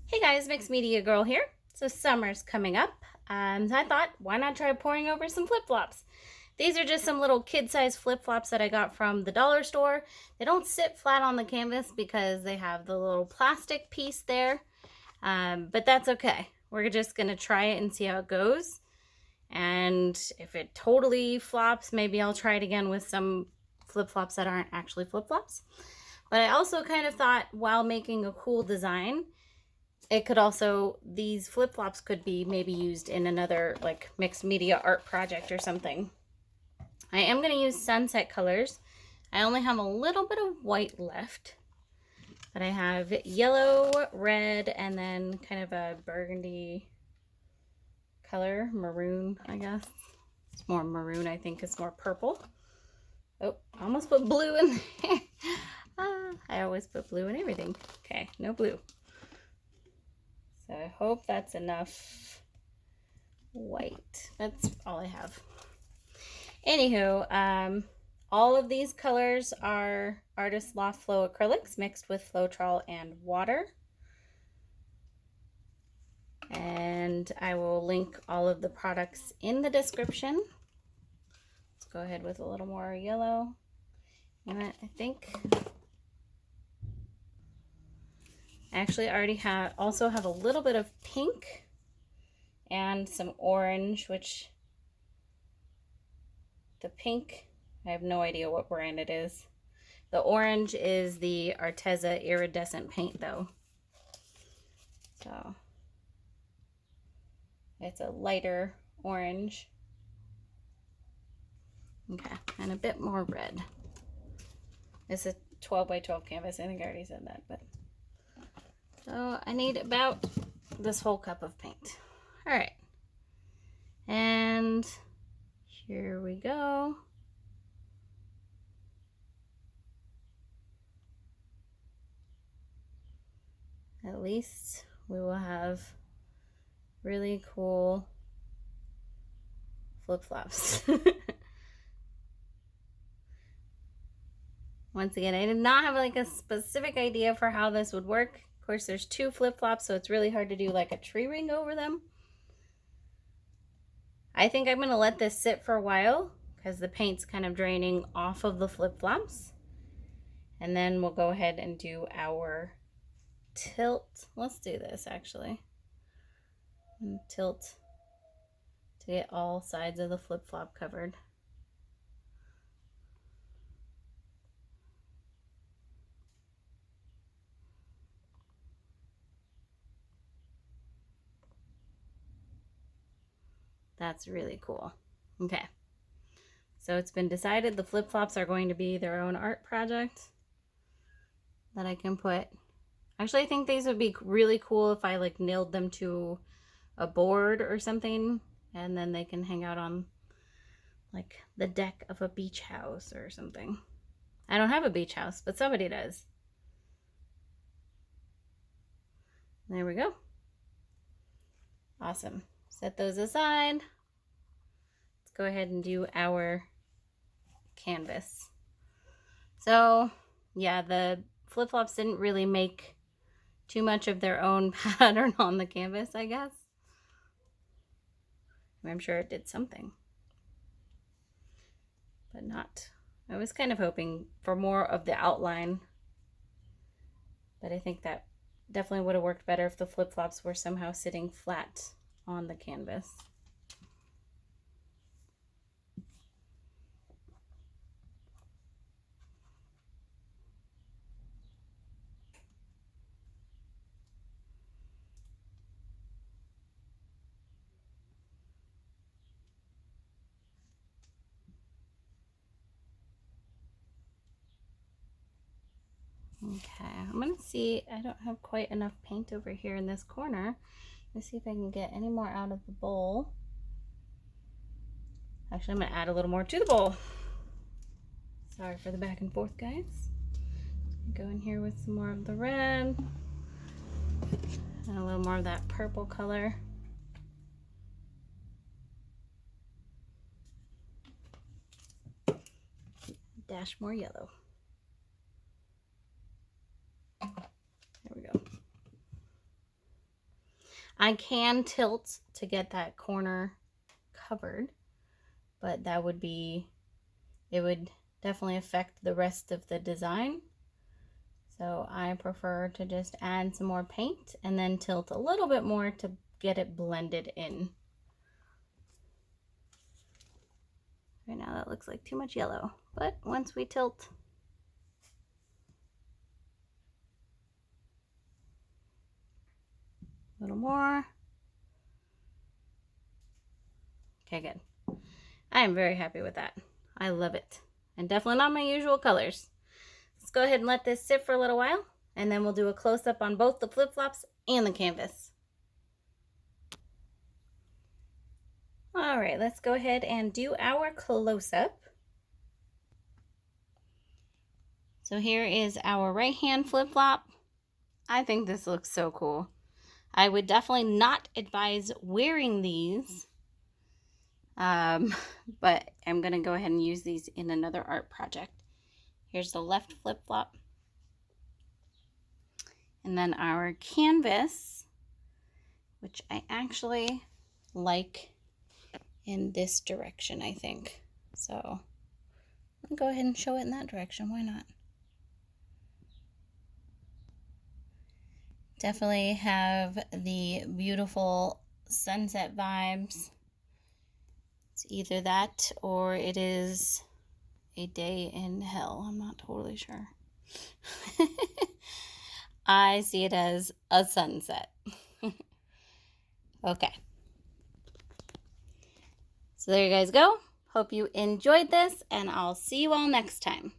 Hey guys, Mixed Media Girl here. So summer's coming up, so I thought, why not try pouring over some flip-flops? These are just some little kid-sized flip-flops that I got from the dollar store. They don't sit flat on the canvas because they have the little plastic piece there, but that's okay. We're just gonna try it and see how it goes. And if it totally flops, maybe I'll try it again with some flip-flops that aren't actually flip-flops. But I also kind of thought, while making a cool design, it could also, these flip-flops could be maybe used in another like mixed media art project or something. I am going to use sunset colors. I only have a little bit of white left, but I have yellow, red, and then kind of a burgundy color, maroon, I guess. It's more maroon, I think it's more purple. Oh, I almost put blue in there. I always put blue in everything. Okay, no blue. So I hope that's enough white. That's all I have. Anywho, all of these colors are Artist Loft Flow acrylics mixed with floetrol and water. And I will link all of the products in the description. Let's go ahead with a little more yellow. And I think actually I already also have a little bit of pink and some orange, which the pink, I have no idea what brand it is. The orange is the Arteza iridescent paint though. So it's a lighter orange. Okay, and a bit more red. It's a 12 by 12 canvas. I think I already said that, but so I need about this whole cup of paint. All right, and here we go. At least we will have really cool flip-flops. Once again, I did not have like a specific idea for how this would work. Of course, there's two flip-flops, so it's really hard to do like a tree ring over them. I think I'm gonna let this sit for a while because the paint's kind of draining off of the flip-flops. And then we'll go ahead and do our tilt. Let's do this actually. And tilt to get all sides of the flip-flop covered. That's really cool. Okay. So it's been decided the flip-flops are going to be their own art project that I can put. Actually, I think these would be really cool if I like nailed them to a board or something, and then they can hang out on like the deck of a beach house or something. I don't have a beach house, but somebody does. There we go. Awesome. Set those aside. Let's go ahead and do our canvas. So yeah, the flip-flops didn't really make too much of their own pattern on the canvas, I guess. I'm sure it did something, but not. I was kind of hoping for more of the outline, but I think that definitely would have worked better if the flip-flops were somehow sitting flat on the canvas. Okay, I'm gonna see, I don't have quite enough paint over here in this corner. Let's see if I can get any more out of the bowl. Actually, I'm gonna add a little more to the bowl. Sorry for the back and forth, guys. Go in here with some more of the red and a little more of that purple color. Dash more yellow. There we go. I can tilt to get that corner covered, but that would be, it would definitely affect the rest of the design. So I prefer to just add some more paint and then tilt a little bit more to get it blended in. Right now that looks like too much yellow, but once we tilt, a little more. Okay, good. I am very happy with that. I love it. And definitely not my usual colors. Let's go ahead and let this sit for a little while, and then we'll do a close-up on both the flip-flops and the canvas. All right, let's go ahead and do our close-up. So here is our right-hand flip-flop. I think this looks so cool. I would definitely not advise wearing these, but I'm gonna go ahead and use these in another art project. Here's the left flip-flop. And then our canvas, which I actually like in this direction, I think. So I'll go ahead and show it in that direction. Why not? Definitely have the beautiful sunset vibes. It's either that or it is a day in hell. I'm not totally sure. I see it as a sunset. Okay. So there you guys go. Hope you enjoyed this, and I'll see you all next time.